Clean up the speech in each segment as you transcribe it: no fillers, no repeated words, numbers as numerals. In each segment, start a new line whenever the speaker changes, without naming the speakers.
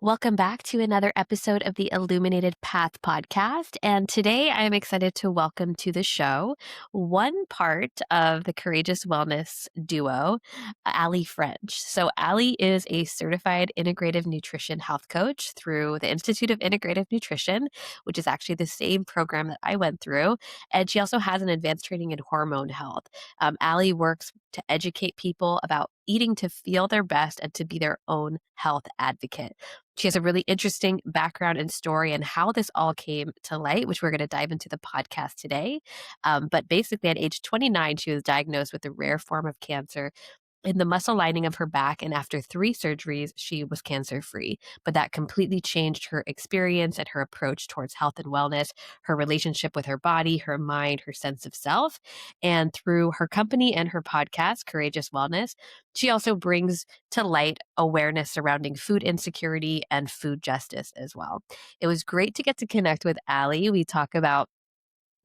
Welcome back to another episode of the Illuminated Path podcast. And today I'm excited to welcome to the show one part of the Courageous Wellness duo, Aly French. So, Aly is a certified integrative nutrition health coach through the Institute of Integrative Nutrition, which is actually the same program that I went through. And she also has an advanced training in hormone health. Aly works to educate people about eating to feel their best and to be their own health advocate. She has a really interesting background and story and how this all came to light, which we're going to dive into the podcast today. But basically, at age 29, she was diagnosed with a rare form of cancer in the muscle lining of her back. And after 3 surgeries, she was cancer free. But that completely changed her experience and her approach towards health and wellness, her relationship with her body, her mind, her sense of self. And through her company and her podcast, Courageous Wellness, she also brings to light awareness surrounding food insecurity and food justice as well. It was great to get to connect with Aly. We talk about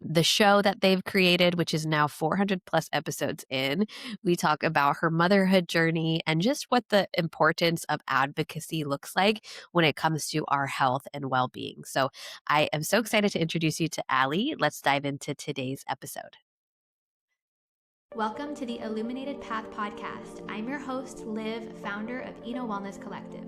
the show that they've created, which is now 400 plus episodes in. We talk about her motherhood journey and just what the importance of advocacy looks like when it comes to our health and well being. So I am so excited to introduce you to Aly. Let's dive into today's episode.
Welcome to the Illuminated Path podcast. I'm your host, Liv, founder of Eno Wellness Collective.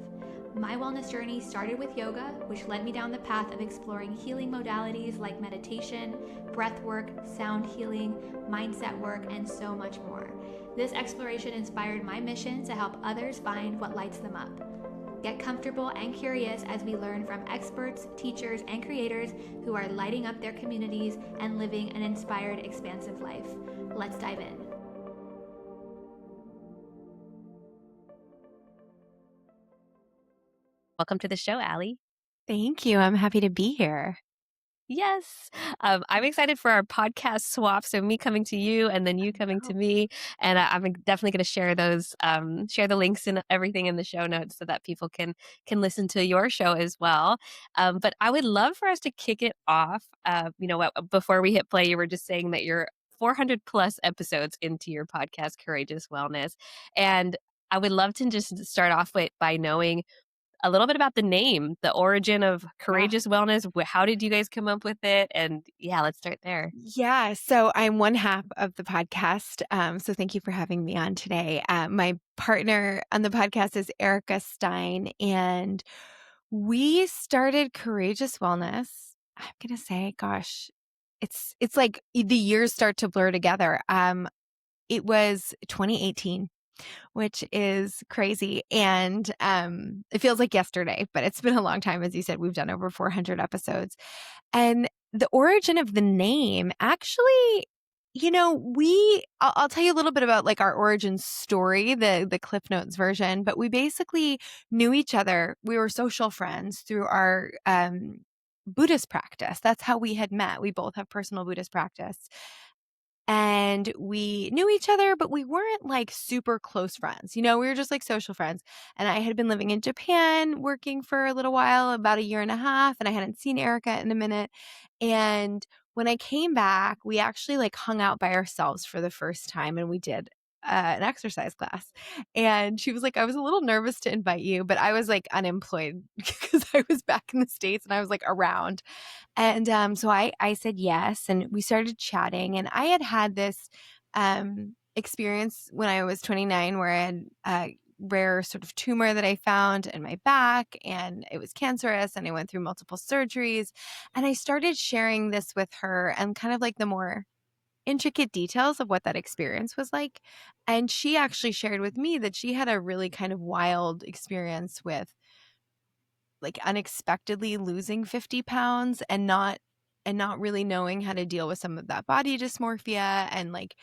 My wellness journey started with yoga, which led me down the path of exploring healing modalities like meditation, breath work, sound healing, mindset work, and so much more. This exploration inspired my mission to help others find what lights them up. Get comfortable and curious as we learn from experts, teachers, and creators who are lighting up their communities and living an inspired, expansive life. Let's dive in.
Welcome to the show, Aly.
Thank you. I'm happy to be here.
Yes. I'm excited for our podcast swap. So me coming to you and then you coming to me. And I'm definitely going to share those, share the links and everything in the show notes so that people can listen to your show as well. But I would love for us to kick it off. Before we hit play, you were just saying that you're 400 plus episodes into your podcast, Courageous Wellness. And I would love to just start off by knowing a little bit about the name, the origin of Courageous Wellness. How did you guys come up with it? And yeah, let's start there.
Yeah. So I'm one half of the podcast. So thank you for having me on today. My partner on the podcast is Erica Stein, and we started Courageous Wellness. I'm going to say, gosh, it's like the years start to blur together. It was 2018. Which is crazy. And it feels like yesterday, but it's been a long time. As you said, we've done over 400 episodes. And the origin of the name actually, I'll tell you a little bit about like our origin story, the Cliff Notes version, but we basically knew each other. We were social friends through our Buddhist practice. That's how we had met. We both have personal Buddhist practice. And we knew each other, but we weren't like super close friends. We were just like social friends. And I had been living in Japan, working for a little while, about a year and a half, and I hadn't seen Erica in a minute. And when I came back, we actually like hung out by ourselves for the first time, and we did an exercise class. And she was like, I was a little nervous to invite you, but I was like unemployed because I was back in the States and I was like around. And so I said yes, and we started chatting. And I had this experience when I was 29 where I had a rare sort of tumor that I found in my back, and it was cancerous, and I went through multiple surgeries. And I started sharing this with her and kind of like the more intricate details of what that experience was like. And she actually shared with me that she had a really kind of wild experience with like unexpectedly losing 50 pounds and not really knowing how to deal with some of that body dysmorphia. And like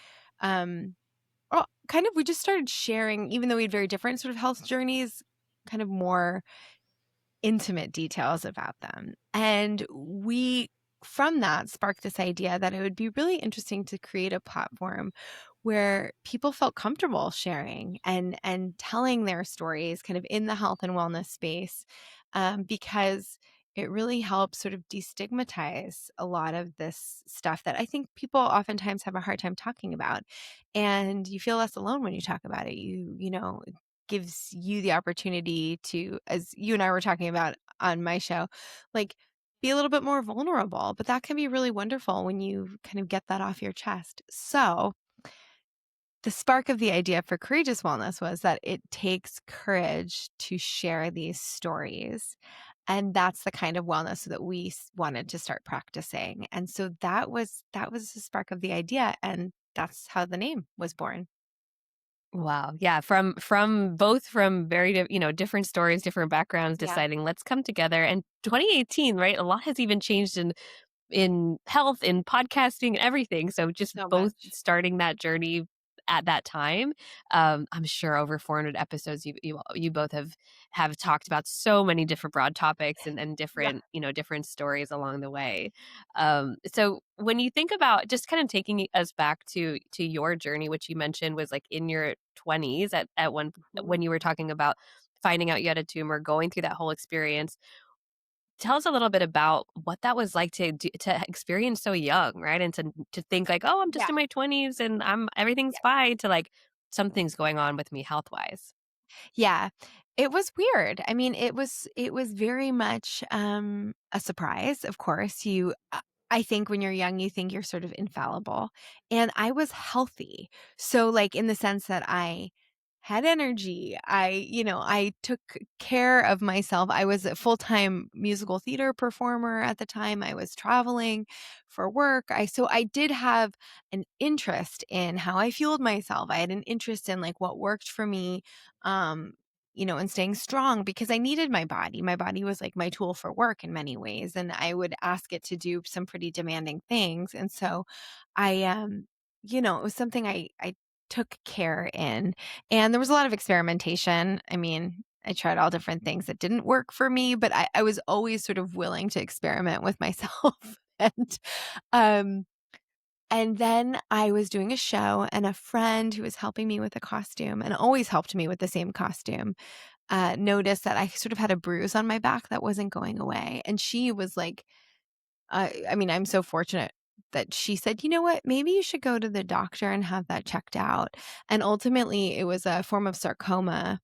kind of we just started sharing, even though we had very different sort of health journeys, kind of more intimate details about them. And we from that sparked this idea that it would be really interesting to create a platform where people felt comfortable sharing and telling their stories kind of in the health and wellness space, because it really helps sort of destigmatize a lot of this stuff that I think people oftentimes have a hard time talking about. And you feel less alone when you talk about it. gives you the opportunity to, as you and I were talking about on my show, like be a little bit more vulnerable. But that can be really wonderful when you kind of get that off your chest. So the spark of the idea for Courageous Wellness was that it takes courage to share these stories. And that's the kind of wellness that we wanted to start practicing. And so that was the spark of the idea. And that's how the name was born.
Wow. Yeah, from both from very different stories, different backgrounds,
Yeah,
deciding let's come together. And 2018, right? A lot has even changed in health, in podcasting, and everything. So just
so
both
much.
starting that journey at that time. I'm sure over 400 episodes you both have talked about so many different broad topics and
Yeah.
different different stories along the way. So when you think about just kind of taking us back to your journey, which you mentioned was like in your 20s at one
Mhm.
when you were talking about finding out you had a tumor, going through that whole experience. Tell us a little bit about what that was like to experience so young, right? And to think like, "Oh, I'm just
Yeah.
in my 20s and everything's fine," to like, "Something's going on with me health-wise."
Yeah. It was weird. I mean, it was very much a surprise, of course. I think when you're young, you think you're sort of infallible. And I was healthy. So like in the sense that I had energy. I took care of myself. I was a full-time musical theater performer at the time. I was traveling for work. I did have an interest in how I fueled myself. I had an interest in like what worked for me, um, and staying strong because I needed my body. My body was like my tool for work in many ways. And I would ask it to do some pretty demanding things. And so it was something I took care in. And there was a lot of experimentation. I mean, I tried all different things that didn't work for me, but I was always sort of willing to experiment with myself. and um and then I was doing a show, and a friend who was helping me with a costume and always helped me with the same costume, noticed that I sort of had a bruise on my back that wasn't going away. And she was like, I mean, I'm so fortunate that she said, you know what, maybe you should go to the doctor and have that checked out. And ultimately, it was a form of sarcoma,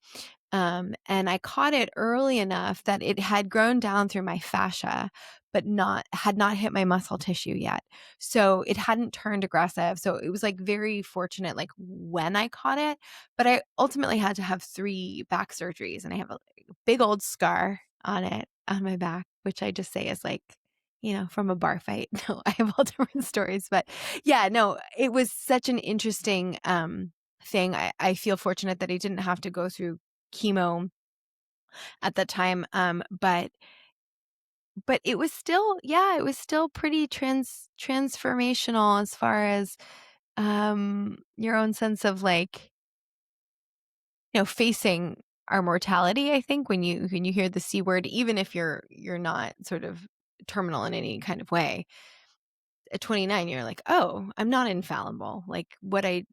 and I caught it early enough that it had grown down through my fascia, but had not hit my muscle tissue yet. So it hadn't turned aggressive. So it was like very fortunate, like when I caught it. But I ultimately had to have 3 back surgeries, and I have a big old scar on it on my back, which I just say is like, from a bar fight. No, I have all different stories, but yeah, no, it was such an interesting thing. I feel fortunate that I didn't have to go through chemo at the time. But it was still, yeah, it was still pretty transformational as far as your own sense of like, facing our mortality. I think when you hear the C word, even if you're not sort of terminal in any kind of way, at 29, you're like, oh, I'm not infallible. Like what I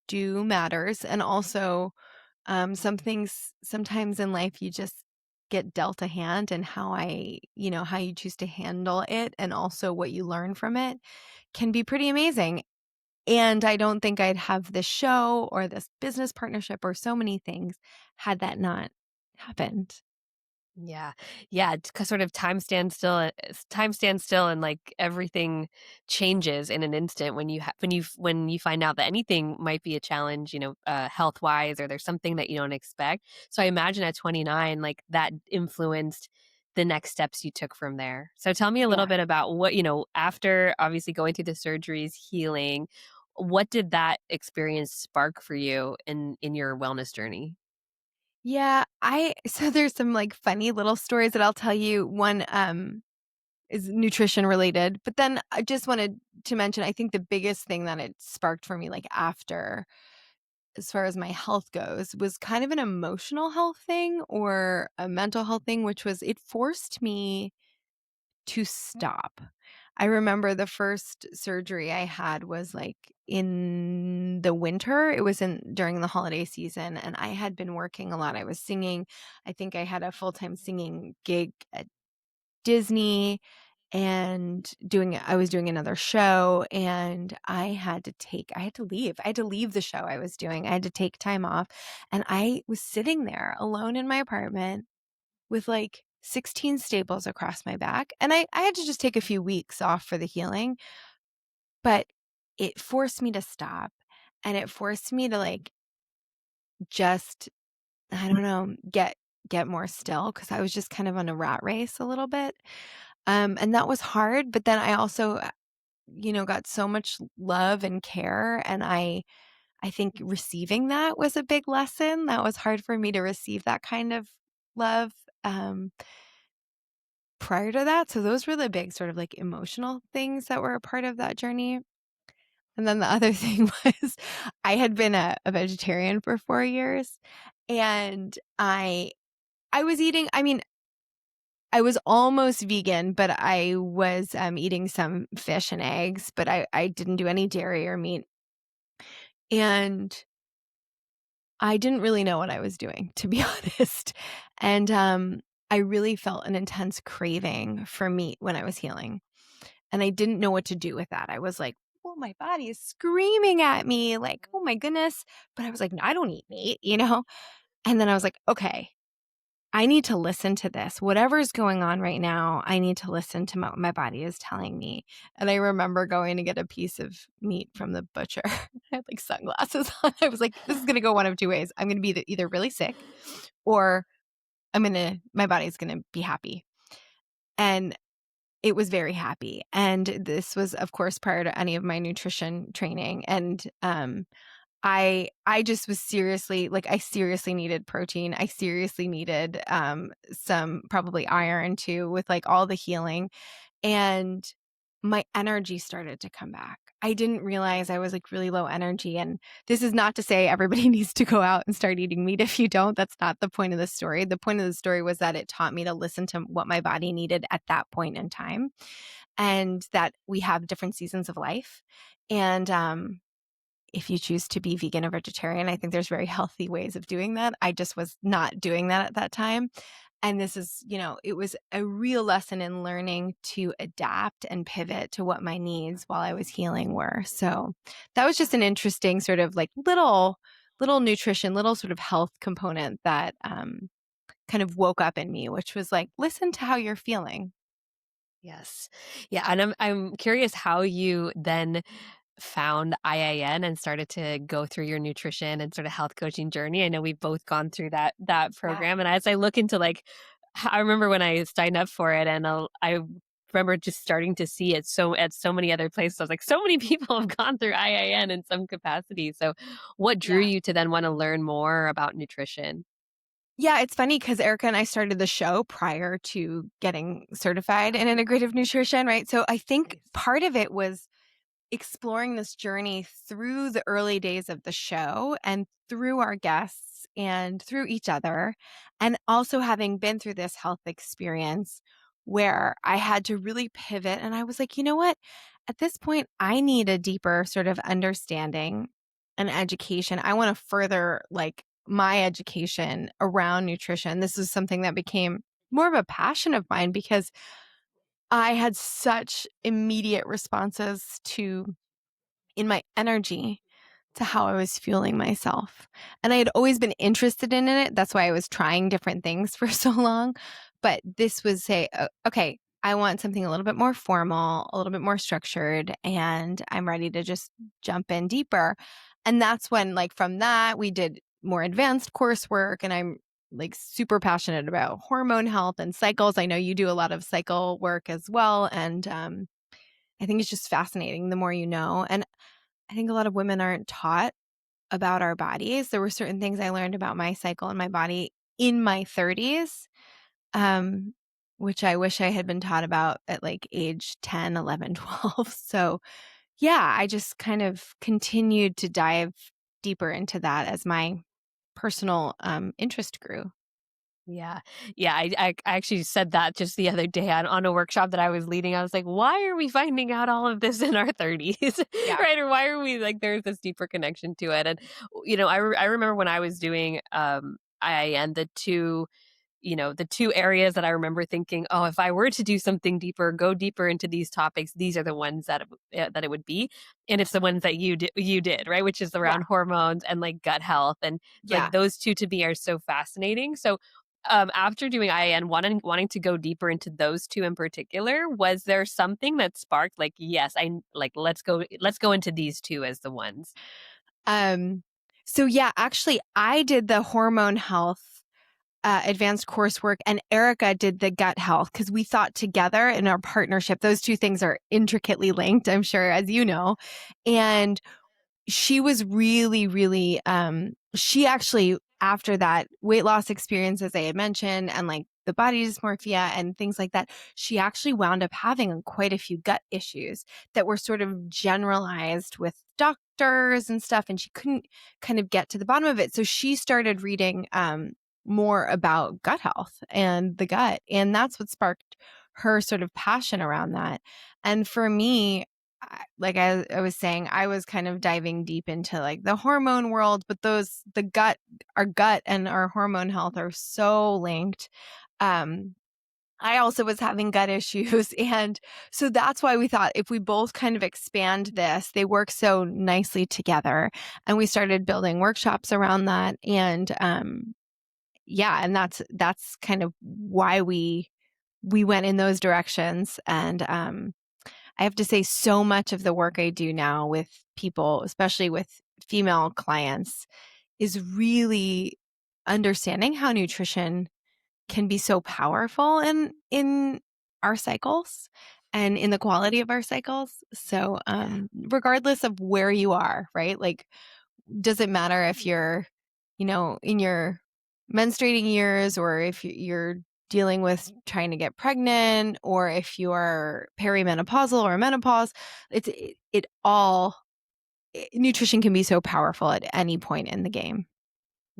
do matters. And also, some things sometimes in life you just get dealt a hand, and how you choose to handle it and also what you learn from it can be pretty amazing. And I don't think I'd have this show or this business partnership or so many things had that not happened.
Yeah. Yeah, sort of time stands still and, like, everything changes in an instant when when you find out that anything might be a challenge, health-wise, or there's something that you don't expect. So I imagine at 29, like, that influenced the next steps you took from there. So tell me a little
Yeah.
bit about what, after obviously going through the surgeries, healing, what did that experience spark for you in your wellness journey?
Yeah, I so there's some like funny little stories that I'll tell you. One is nutrition related, but then I just wanted to mention I think the biggest thing that it sparked for me like after, as far as my health goes, was kind of an emotional health thing or a mental health thing, which was it forced me to stop. I remember the first surgery I had was like in the winter. It was in during the holiday season, and I had been working a lot. I was singing. I think I had a full-time singing gig at Disney, and I was doing another show, and I had to leave. I had to leave the show I was doing. I had to take time off, and I was sitting there alone in my apartment with like 16 staples across my back. And I had to just take a few weeks off for the healing, but it forced me to stop, and it forced me to like just, I don't know, get more still, because I was just kind of on a rat race a little bit. And that was hard, but then I also, got so much love and care, and I think receiving that was a big lesson. That was hard for me to receive that kind of love prior to that. So those were the big sort of like emotional things that were a part of that journey. And then the other thing was I had been a vegetarian for 4 years, and I was eating, I mean, I was almost vegan, but I was eating some fish and eggs, but I didn't do any dairy or meat. And I didn't really know what I was doing, to be honest. And I really felt an intense craving for meat when I was healing. And I didn't know what to do with that. I was like, well, my body is screaming at me, like, oh my goodness. But I was like, no, I don't eat meat. And then I was like, okay, I need to listen to this. Whatever's going on right now, I need to listen to what my body is telling me. And I remember going to get a piece of meat from the butcher. I had like sunglasses on. I was like, this is going to go one of two ways. I'm going to be either really sick, or my body's going to be happy. And it was very happy. And this was, of course, prior to any of my nutrition training. And I just was seriously, like, I seriously needed protein. I seriously needed some probably iron too, with like all the healing. And my energy started to come back. I didn't realize I was like really low energy. And this is not to say everybody needs to go out and start eating meat. If you don't, that's not the point of the story. The point of the story was that it taught me to listen to what my body needed at that point in time, and that we have different seasons of life. And if you choose to be vegan or vegetarian, I think there's very healthy ways of doing that. I just was not doing that at that time. And this is, it was a real lesson in learning to adapt and pivot to what my needs while I was healing were. So that was just an interesting sort of like little nutrition, little sort of health component that kind of woke up in me, which was like, listen to how you're feeling.
Yes. Yeah, and I'm curious how you then found IIN and started to go through your nutrition and sort of health coaching journey. I know we've both gone through that
Yeah.
program, and as I look into like, I remember when I signed up for it, and I remember just starting to see it at so many other places. I was like, so many people have gone through IIN in some capacity. So, what drew
Yeah.
you to then want to learn more about nutrition?
Yeah, it's funny because Erica and I started the show prior to getting certified in integrative nutrition, right? So I think part of it was exploring this journey through the early days of the show and through our guests and through each other. And also having been through this health experience where I had to really pivot. And I was like, you know what? At this point, I need a deeper sort of understanding and education. I want to further like my education around nutrition. This is something that became more of a passion of mine because I had such immediate responses in my energy to how I was fueling myself. And I had always been interested in it. That's why I was trying different things for so long. But this was okay, I want something a little bit more formal, a little bit more structured, and I'm ready to just jump in deeper. And that's when, like, from that, we did more advanced coursework, and I'm like super passionate about hormone health and cycles. I know you do a lot of cycle work as well. And I think it's just fascinating the more you know. And I think a lot of women aren't taught about our bodies. There were certain things I learned about my cycle and my body in my 30s, um, which I wish I had been taught about at like age 10, 11, 12. So, yeah, I just kind of continued to dive deeper into that as my personal interest grew.
Yeah. Yeah. I actually said that just the other day on a workshop that I was leading. I was like, why are we finding out all of this in our 30s?
Yeah.
Right. Or why are we like, there's this deeper connection to it. And, I remember when I was doing IIN, the two the two areas that I remember thinking, oh, if I were to do something deeper, go deeper into these topics, these are the ones that it would be. And it's the ones that you did, right? Which is
Yeah.
around hormones and like gut health. And
Yeah.
like those two to me are so fascinating. So after doing IAN, wanting to go deeper into those two in particular, was there something that sparked like, yes, I like let's go into these two as the ones?
Um, so yeah, actually I did the hormone health advanced coursework, and Erica did the gut health, because we thought together in our partnership, those two things are intricately linked, I'm sure, as you know. And she was really, really, she actually, after that weight loss experience, as I had mentioned, and like the body dysmorphia and things like that, she actually wound up having quite a few gut issues that were sort of generalized with doctors and stuff. And she couldn't kind of get to the bottom of it. So she started reading, more about gut health and the gut. And that's what sparked her sort of passion around that. And for me, like I was saying, I was kind of diving deep into like the hormone world, but our gut and our hormone health are so linked. I also was having gut issues. And so that's why we thought if we both kind of expand this, they work so nicely together. And we started building workshops around that. And, yeah, and that's kind of why we went in those directions. And, I have to say, so much of the work I do now with people, especially with female clients, is really understanding how nutrition can be so powerful in our cycles and in the quality of our cycles. So, regardless of where you are, right? Like, doesn't matter if you're, in your menstruating years, or if you're dealing with trying to get pregnant, or if you're perimenopausal or menopause, it all nutrition can be so powerful at any point in the game.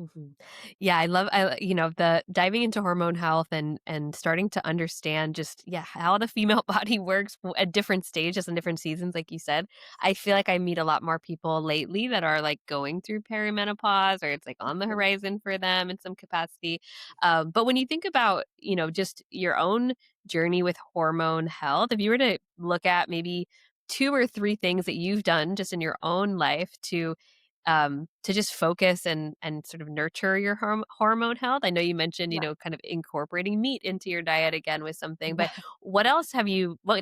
Mhm. Yeah, the diving into hormone health and starting to understand just how the female body works at different stages and different seasons, like you said. I feel like I meet a lot more people lately that are like going through perimenopause, or it's like on the horizon for them in some capacity. But when you think about just your own journey with hormone health, if you were to look at maybe two or three things that you've done just in your own life to just focus and sort of nurture your hormone health. I know you mentioned,
Yeah.
kind of incorporating meat into your diet again with something, but
Yeah.
what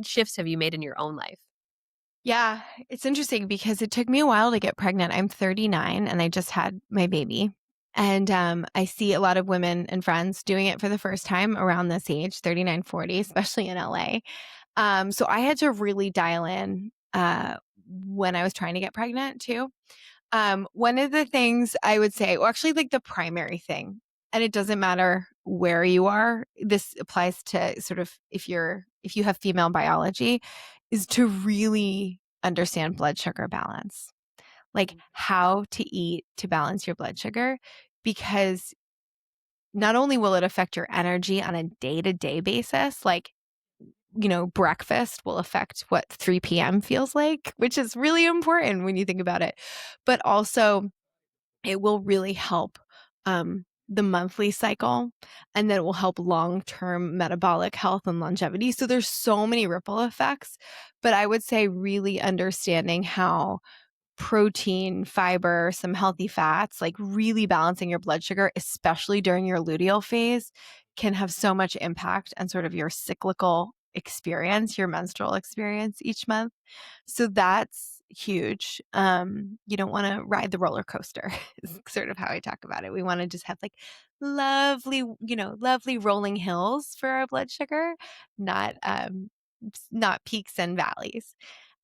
shifts have you made in your own life?
Yeah, it's interesting because it took me a while to get pregnant. I'm 39 and I just had my baby. And I see a lot of women and friends doing it for the first time around this age, 39, 40, especially in LA. So I had to really dial in when I was trying to get pregnant too. One of the things I would say, well, actually, like the primary thing, and it doesn't matter where you are, this applies to sort of if you have female biology, is to really understand blood sugar balance, like how to eat to balance your blood sugar, because not only will it affect your energy on a day-to-day basis, like, breakfast will affect what 3 p.m. feels like, which is really important when you think about it, but also it will really help the monthly cycle, and then it will help long-term metabolic health and longevity. So there's so many ripple effects, but I would say really understanding how protein, fiber, some healthy fats, like really balancing your blood sugar, especially during your luteal phase, can have so much impact on sort of your cyclical experience, your menstrual experience each month. So that's huge. You don't want to ride the roller coaster is sort of how I talk about it. We want to just have like lovely rolling hills for our blood sugar, not not peaks and valleys.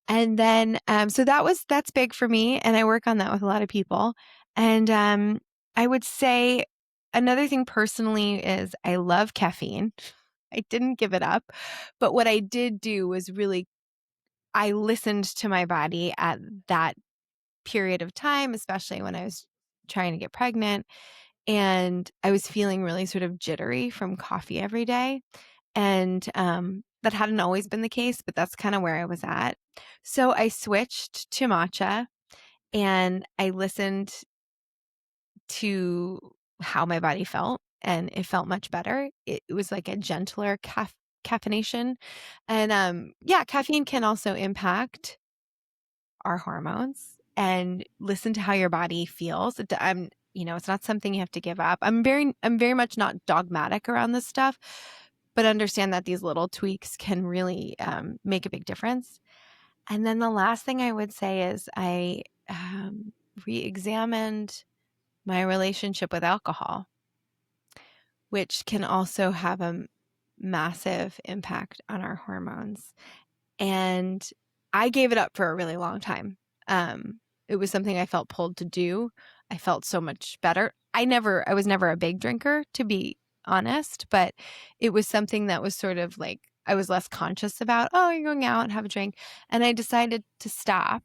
And then so that's big for me, and I work on that with a lot of people. And I would say another thing personally is I love caffeine. I didn't give it up, but what I did do was really I listened to my body at that period of time, especially when I was trying to get pregnant. And I was feeling really sort of jittery from coffee every day. And that hadn't always been the case, but that's kind of where I was at. So I switched to matcha, and I listened to how my body felt. and it felt much better. It was like a gentler caffeination. And yeah, caffeine can also impact our hormones, and listen to how your body feels. It's not something you have to give up. I'm very much not dogmatic around this stuff, but understand that these little tweaks can really make a big difference. And then the last thing I would say is I re-examined my relationship with alcohol, which can also have a massive impact on our hormones. And I gave it up for a really long time. It was something I felt pulled to do. I felt so much better. I was never a big drinker, to be honest, but it was something that was sort of like I was less conscious about, oh, you're going out and have a drink. And I decided to stop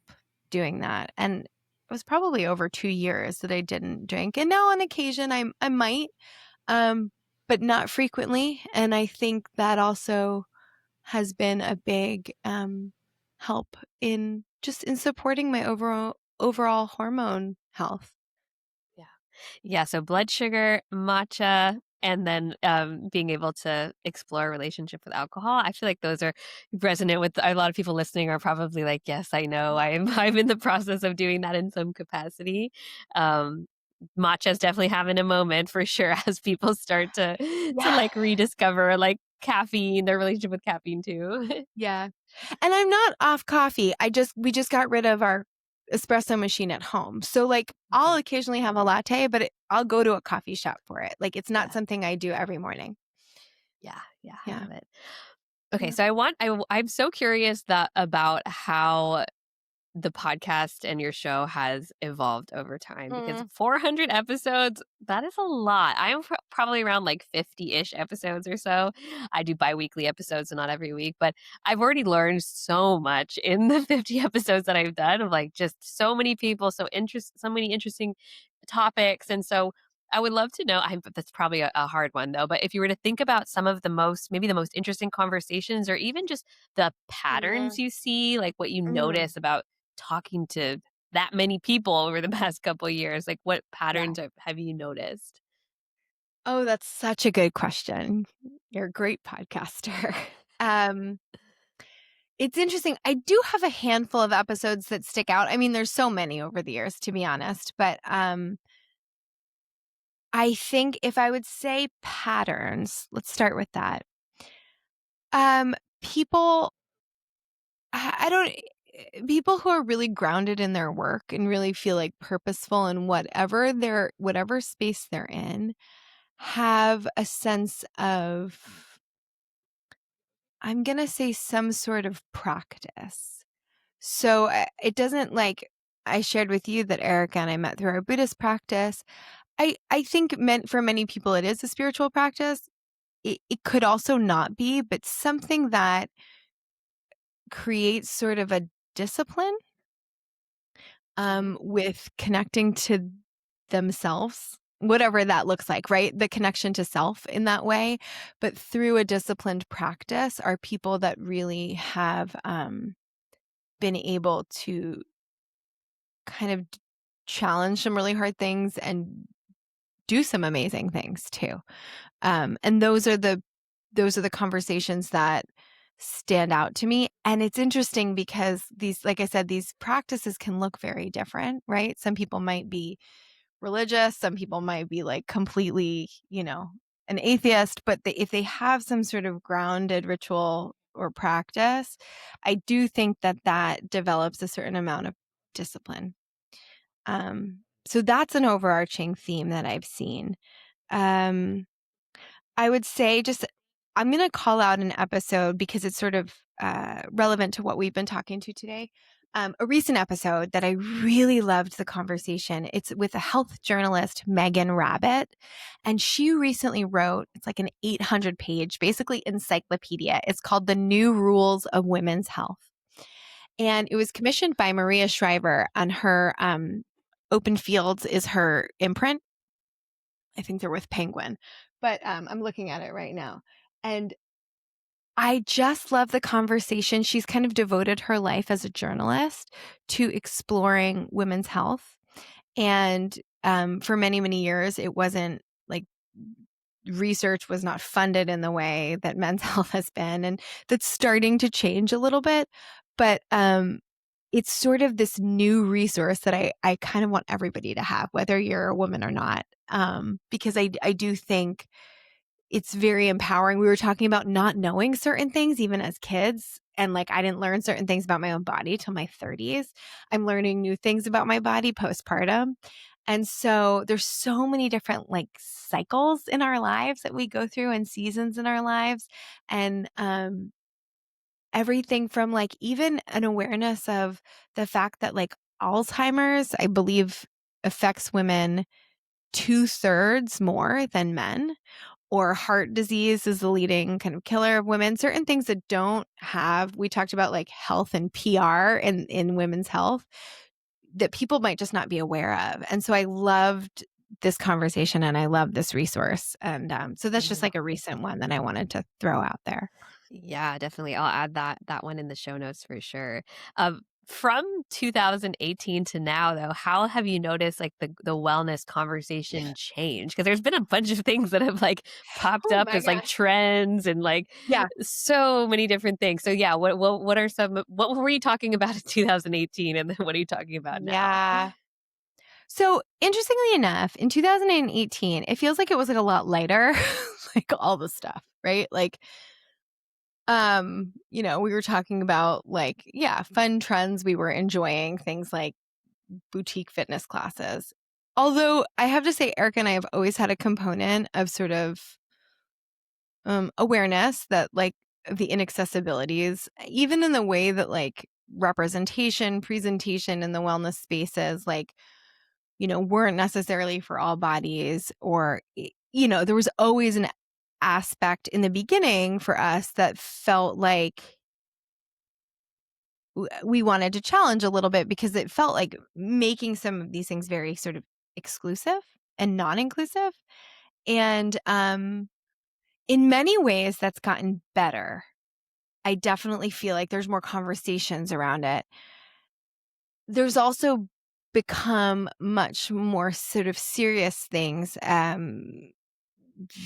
doing that. And it was probably over 2 years that I didn't drink. And now on occasion I might, but not frequently. And I think that also has been a big help in supporting my overall hormone health.
Yeah. Yeah, so blood sugar, matcha, and then, being able to explore a relationship with alcohol. I feel like those are resonant with a lot of people listening are probably like, "Yes, I know. I'm I'm in the process of doing that in some capacity." Um, Matcha's definitely having a moment for sure as people start to,
Yeah.
like, rediscover, like, caffeine, their relationship with caffeine too.
Yeah. And I'm not off coffee. We just got rid of our espresso machine at home. So like I'll
Mhm.
occasionally have a latte, but I'll go to a coffee shop for it. Like it's not
Yeah.
something I do every morning.
Yeah, yeah, I
Yeah.
love it. Okay,
Yeah.
so I'm so curious that about how the podcast and your show has evolved over time because
Mm.
400 episodes, that is a lot. I'm probably around like 50-ish episodes or so. I do bi-weekly episodes, so not every week, but I've already learned so much in the 50 episodes that I've done of like just so many people, so many interesting topics. And so I would love to know, that's probably a hard one though, but if you were to think about some of the maybe the most interesting conversations or even just the patterns
Mhm.
you see, like what you
Mhm.
notice about talking to that many people over the past couple years, like what
Yeah.
patterns have you noticed?
Oh, that's such a good question. You're a great podcaster. um It's interesting. I do have a handful of episodes that stick out. I mean, there's so many over the years, to be honest, but I think if I would say patterns, let's start with that. People, I don't, people who are really grounded in their work and really feel like purposeful in whatever space they're in, have a sense of, I'm gonna say, some sort of practice. So it doesn't like I shared with you that Erica and I met through our Buddhist practice. I think meant for many people it is a spiritual practice. It could also not be, but something that creates sort of a discipline
Mhm.
with connecting to themselves, whatever that looks like, right? The connection to self in that way, but through a disciplined practice are people that really have been able to kind of challenge some really hard things and do some amazing things too. And those are the conversations that stand out to me. And it's interesting because like I said, these practices can look very different, right? Some people might be religious, some people might be like completely, an atheist, but if they have some sort of grounded ritual or practice, I do think that that develops a certain amount of discipline. So that's an overarching theme that I've seen. Um, I would say I'm going to call out an episode because it's sort of relevant to what we've been talking to today. A recent episode that I really loved the conversation. It's with a health journalist, Megan Rabbit. And she recently wrote, it's like an 800-page, basically encyclopedia. It's called The New Rules of Women's Health. And it was commissioned by Maria Shriver on her Open Fields is her imprint. I think they're with Penguin, but I'm looking at it right now. And I just love the conversation. She's kind of devoted her life as a journalist to exploring women's health. And for many, many years, it wasn't like research was not funded in the way that men's health has been, and that's starting to change a little bit. But it's sort of this new resource that I kind of want everybody to have, whether you're a woman or not, because I do think it's very empowering. We were talking about not knowing certain things even as kids. And like, I didn't learn certain things about my own body till my 30s. I'm learning new things about my body postpartum. And so there's so many different like cycles in our lives that we go through and seasons in our lives. And everything from like even an awareness of the fact that like Alzheimer's, I believe, affects women 2/3 more than men, or heart disease is the leading kind of killer of women. Certain things that don't have, we talked about like health and PR in women's health that people might just not be aware of. And so I loved this conversation and I love this resource. And so that's just like a recent one that I wanted to throw out there.
Yeah, definitely. I'll add that one in the show notes for sure. From 2018 to now, though, how have you noticed like the wellness conversation change? Because there's been a bunch of things that have like popped
Oh
up
my
as like
gosh.
trends and like
Yeah.
so many different things. So yeah, what are some what were you talking about in 2018, and then what are you talking about now?
Yeah. So interestingly enough, in 2018, it feels like it was like a lot lighter, like all the stuff, right? Like, we were talking about like, yeah, fun trends we were enjoying, things like boutique fitness classes. Although I have to say, Erica and I have always had a component of sort of awareness that like the inaccessibilities, even in the way that like representation, presentation in the wellness spaces, like, weren't necessarily for all bodies, or, there was always an aspect in the beginning for us that felt like we wanted to challenge a little bit because it felt like making some of these things very sort of exclusive and non-inclusive. And in many ways, that's gotten better. I definitely feel like there's more conversations around it. There's also become much more sort of serious things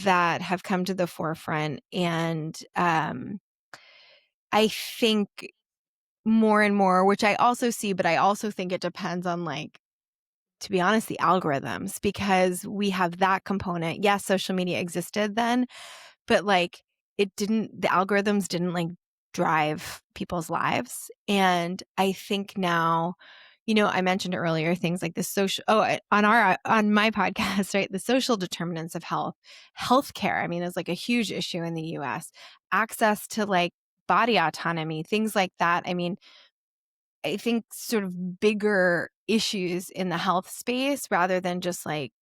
that have come to the forefront. And I think more and more, which I also see, but I also think it depends on like, to be honest, the algorithms, because we have that component. Yes, social media existed then, but like the algorithms didn't like drive people's lives. And I think now, I mentioned earlier things like the social, on my podcast, right? The social determinants of healthcare. I mean, is like a huge issue in the US. Access to like body autonomy, things like that. I mean, I think sort of bigger issues in the health space rather than just like,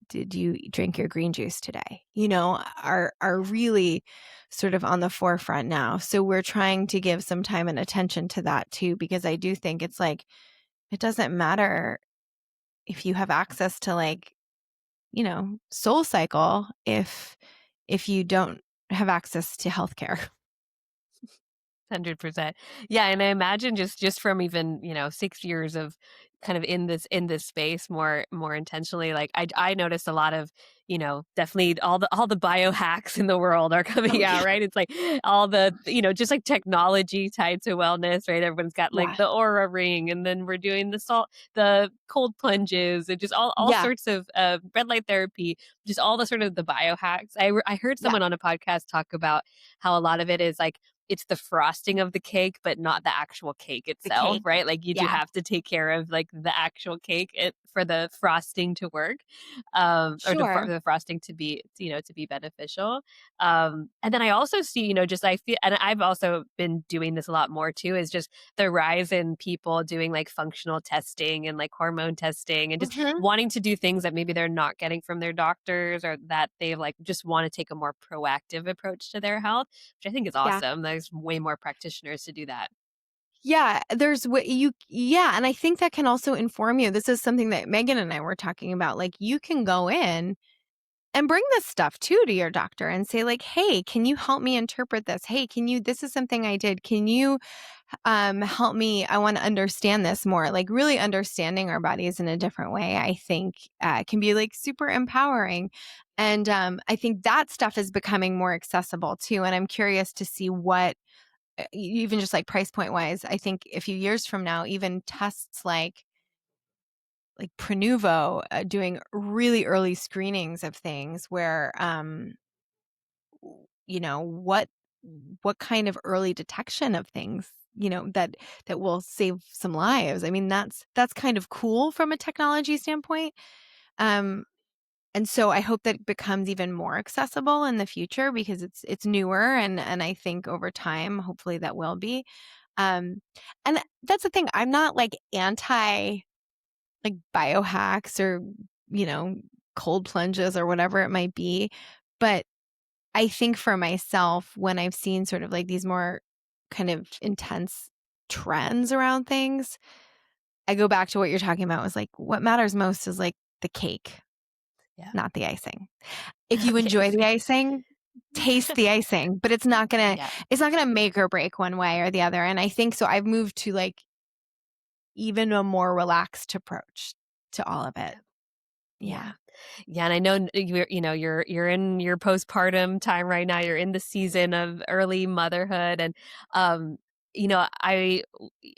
did you drink your green juice today? Are really sort of on the forefront now. So we're trying to give some time and attention to that too, because I do think it's like, it doesn't matter if you have access to like, Soul Cycle if you don't have access to healthcare.
100%. Yeah, and I imagine just from even, 6 years of kind of in this space more intentionally, like I noticed a lot of, definitely all the biohacks in the world are
Oh
coming out,
yeah.
right? It's like all the, just like technology tied to wellness, right? Everyone's got like
Yeah.
the Aura Ring, and then we're doing the cold plunges, and just all
Yeah.
sorts of red light therapy, just all the sort of the biohacks. I heard
Yeah.
someone on a podcast talk about how a lot of it is like it's the frosting of the cake, but not the actual cake
The
itself,
cake.
right? Like you do
Yeah.
have to take care of like the actual cake for the frosting to work, or
Sure.
the frosting to be, to be beneficial. And then I also see, just I feel, and I've also been doing this a lot more too, is just the rise in people doing like functional testing and like hormone testing and just
Mhm.
wanting to do things that maybe they're not getting from their doctors, or that they like just want to take a more proactive approach to their health, which I think is
Yeah.
awesome. There's way more practitioners to do that.
Yeah, there's what you yeah, and I think that can also inform you. This is something that Megan and I were talking about. Like, you can go in bring this stuff too to your doctor and say like, hey, can you help me interpret this? Hey, this is something I did. Can you help me? I want to understand this more. Like really understanding our bodies in a different way, I think can be like super empowering. And I think that stuff is becoming more accessible too. And I'm curious to see what, even just like price point wise, I think a few years from now, even tests like Prenuvo doing really early screenings of things where, what kind of early detection of things, that will save some lives. I mean, that's kind of cool from a technology standpoint. Um, and so I hope that it becomes even more accessible in the future because it's newer and I think over time, hopefully that will be. Um, and that's the thing. I'm not like anti like biohacks or, you know, cold plunges or whatever it might be. But I think for myself, when I've seen sort of like these more kind of intense trends around things, I go back to what you're talking about was like, what matters most is like the cake,
Yeah.
not the icing. If you enjoy
Okay.
the icing, taste the icing, but it's not
Yeah.
gonna make or break one way or the other. And I think so I've moved to like even a more relaxed approach to all of it.
Yeah.
Yeah.
Yeah. Yeah, and I know you're in your postpartum time right now. You're in the season of early motherhood, and um, I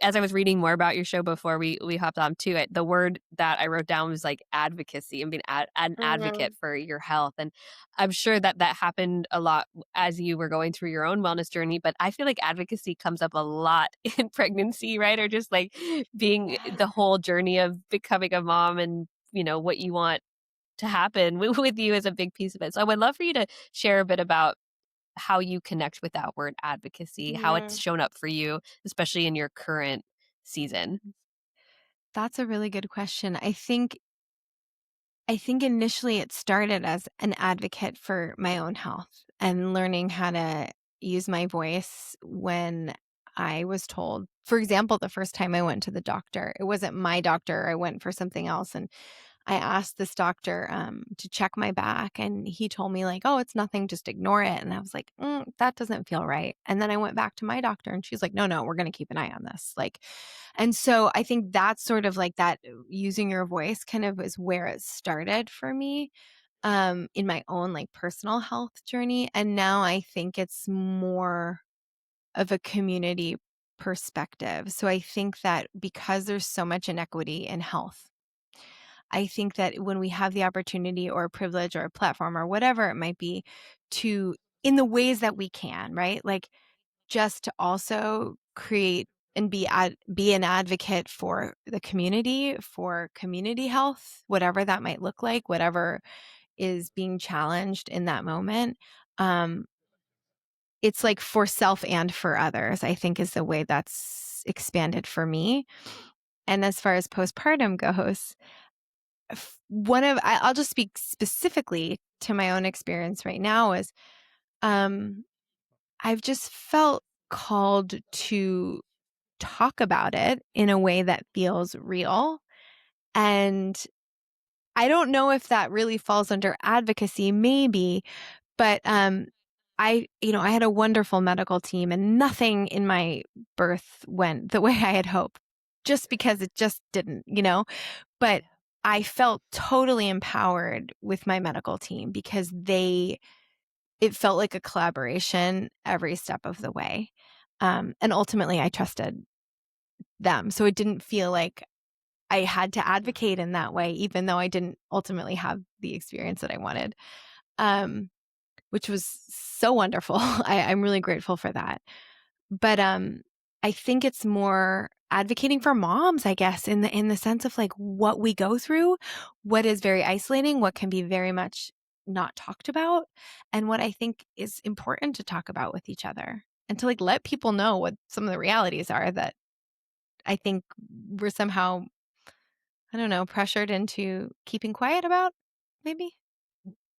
as I was reading more about your show before we hopped on to it, the word that I wrote down was like advocacy and being an advocate
Mhm.
for your health, and I'm sure that happened a lot as you were going through your own wellness journey. But I feel like advocacy comes up a lot in pregnancy, right? Or just like being
Yes.
the whole journey of becoming a mom and what you want to happen with you is a big piece of it. So I would love for you to share a bit about how you connect with that word advocacy, how it's
Mm.
shown up for you, especially in your current season.
That's a really good question. I think initially it started as an advocate for my own health and learning how to use my voice when I was told. For example, the first time I went to the doctor, it wasn't my doctor. I went for something else and I asked this doctor to check my back, and he told me like, "Oh, it's nothing, just ignore it." And I was like, "That doesn't feel right." And then I went back to my doctor, and she's like, "No, no, we're going to keep an eye on this." Like, and so I think that's sort of like that using your voice kind of is where it started for me in my own like personal health journey, and now I think it's more of a community perspective. So I think that because there's so much inequity in health, I think that when we have the opportunity or privilege or a platform or whatever it might be to, in the ways that we can, right? Like just to also create and be an advocate for the community, for community health, whatever that might look like, whatever is being challenged in that moment. Um, it's like for self and for others, I think is the way that's expanded for me. And as far as postpartum goes, I'll just speak specifically to my own experience right now is um I've just felt called to talk about it in a way that feels real. And I don't know if that really falls under advocacy, maybe, but I had a wonderful medical team and nothing in my birth went the way I had hoped just because it just didn't. But I felt totally empowered with my medical team because it felt like a collaboration every step of the way. And ultimately I trusted them. So it didn't feel like I had to advocate in that way, even though I didn't ultimately have the experience that I wanted, which was so wonderful. I'm really grateful for that. But I think it's more advocating for moms, I guess, in the sense of like what we go through, what is very isolating, what can be very much not talked about, and what I think is important to talk about with each other and to like let people know what some of the realities are that I think we're somehow, I don't know, pressured into keeping quiet about, maybe.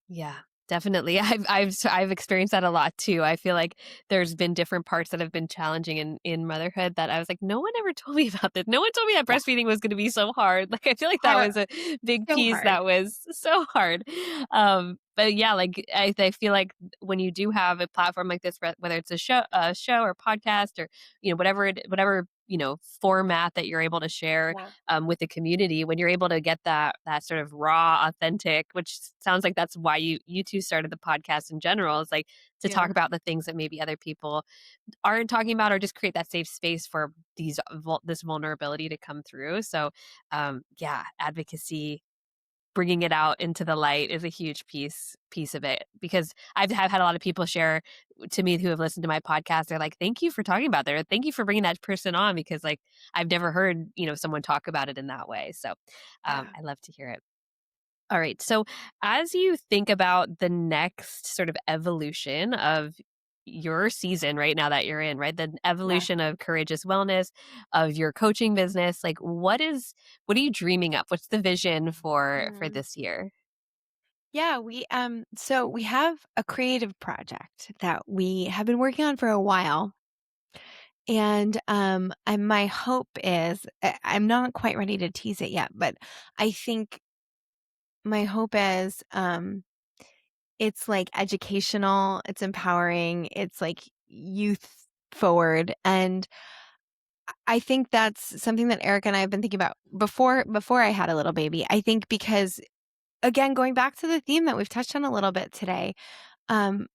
Yeah, definitely. I've experienced that a lot too. I feel like there's been different parts that have been challenging in motherhood that I was like, no one ever told me about this. No one told me that
Yeah.
breastfeeding was going to be so hard. Like I feel like that
Hard,
was a big
so
piece
hard.
that was so hard. but yeah, like I feel like when you do have a platform like this, whether it's a show or podcast or whatever format that you're able to share
Yeah.
with the community, when you're able to get that sort of raw, authentic, which sounds like that's why you two started the podcast in general, is like to
Yeah.
talk about the things that maybe other people aren't talking about, or just create that safe space for this vulnerability to come through. So, yeah, advocacy, bringing it out into the light is a huge piece of it, because have had a lot of people share to me who have listened to my podcast. They're like, "Thank you for talking about that. Or thank you for bringing that person on, because like I've never heard someone talk about it in that way." So,
Yeah.
I love to hear it. All right. So, as you think about the next sort of evolution of your season right now that you're in, right? The
Yeah.
evolution of courageous wellness, of your coaching business, like what are you dreaming up? What's the vision for
Mm.
this year?
Yeah, so we have a creative project that we have been working on for a while. And my hope is I'm not quite ready to tease it yet, but I think my hope is it's like educational, it's empowering, it's like youth forward. And I think that's something that Eric and I have been thinking about before I had a little baby. I think because, again, going back to the theme that we've touched on a little bit today, um,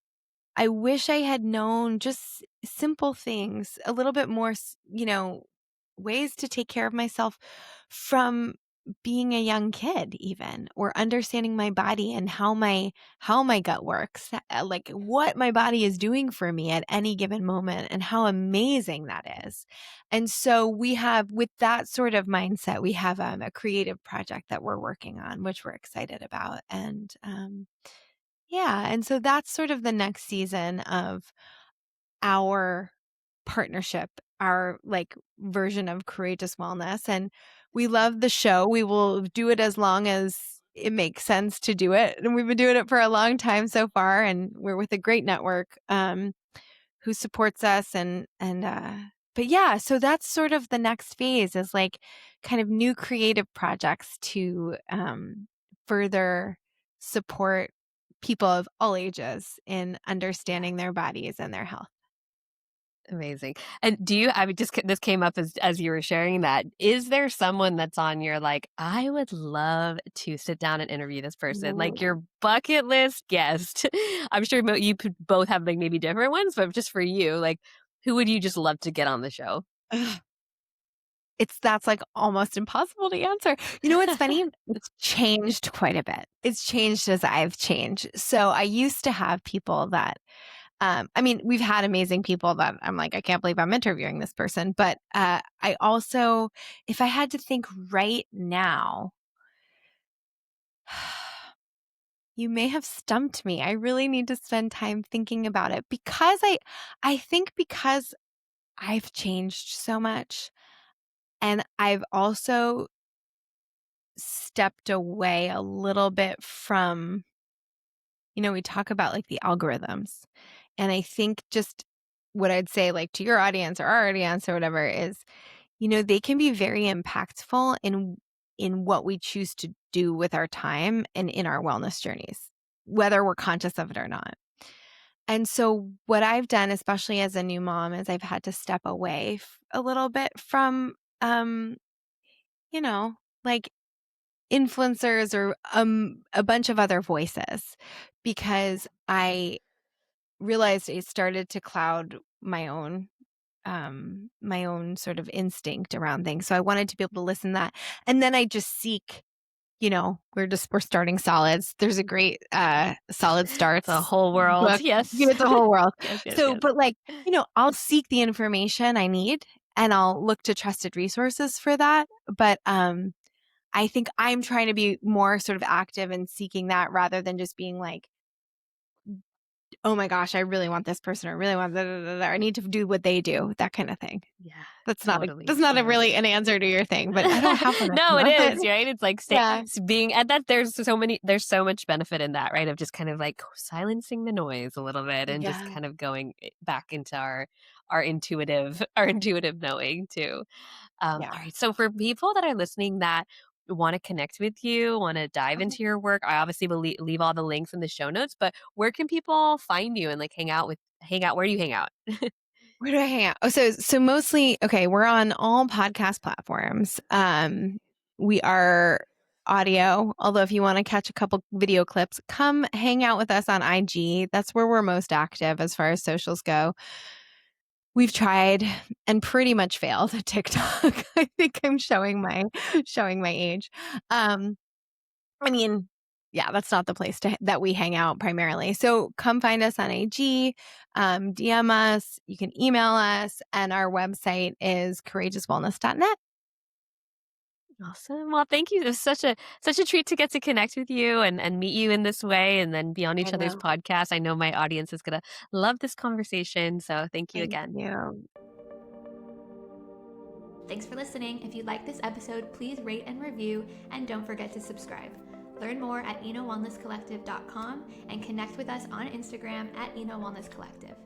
I wish I had known just simple things, a little bit more, ways to take care of myself from being a young kid, even, or understanding my body and how my gut works, like what my body is doing for me at any given moment and how amazing that is. And so with that sort of mindset, we have a creative project that we're working on, which we're excited about. And yeah. And so that's sort of the next season of our partnership, our like version of courageous wellness. And we love the show. We will do it as long as it makes sense to do it. And we've been doing it for a long time so far. And we're with a great network who supports us but yeah, so that's sort of the next phase, is like kind of new creative projects to further support people of all ages in
Yeah.
understanding their bodies and their health.
Amazing. And I mean, this came up as you were sharing that. Is there someone that's on your like, I would love to sit down and interview this person, like
Ooh.
your bucket list guest? I'm sure you could both have like maybe different ones, but just for you, like, who would you just love to get on the show?
Ugh, that's like almost impossible to answer. You know what's funny? It's changed quite a bit. It's changed as I've changed. So I used to have people that I mean, we've had amazing people that I'm like, I can't believe I'm interviewing this person. But I also, if I had to think right now, you may have stumped me. I really need to spend time thinking about it, because I think because I've changed so much, and I've also stepped away a little bit from, we talk about like the algorithms. And I think just what I'd say, like to your audience or our audience or whatever, is, they can be very impactful in what we choose to do with our time and in our wellness journeys, whether we're conscious of it or not. And so what I've done, especially as a new mom, is I've had to step away a little bit from, you know, like influencers or a bunch of other voices, because I realized it started to cloud my own sort of instinct around things. So I wanted to be able to listen to that. And then I just seek, we're starting solids. There's a great solid
The
starts
whole world.
book.
Yes.
Yeah, it's a whole world.
Yes, yes,
So,
yes.
but like, I'll seek the information I need and I'll look to trusted resources for that. But I think I'm trying to be more sort of active in seeking that, rather than just being like, oh my gosh, I really want this person, or I really want I need to do what they do, that kind of thing.
Yeah,
That's
totally,
not a really
totally.
an answer to your thing, but I don't have one at the
No, it
moment.
is, right? It's like
Yeah.
being and that there's so much benefit in that, right? Of just kind of like silencing the noise a little bit and just
Yeah.
kind of going back into our intuitive knowing too. All
Yeah.
right. So for people that are listening that want to connect with you, want to dive
Okay.
into your work, I obviously will leave all the links in the show notes, but where can people find you and like hang out? Where do you hang out?
Where do I hang out? Oh, so mostly, okay, we're on all podcast platforms. We are audio, although if you want to catch a couple video clips, come hang out with us on IG. That's where we're most active as far as socials go. We've tried and pretty much failed at TikTok. I think I'm showing my age. Um, I mean, yeah, that's not the place that we hang out primarily. So come find us on IG, DM us, you can email us, and our website is courageouswellness.net.
Awesome. Well, thank you. It was such a treat to get to connect with you and meet you in this way and then be on
I
each other's
know.
podcasts. I know my audience is gonna love this conversation. So thank you
Thank
again.
you.
Thanks for listening. If you like this episode, please rate and review, and don't forget to subscribe. Learn more at enowellnesscollective.com and connect with us on Instagram at enowellnesscollective.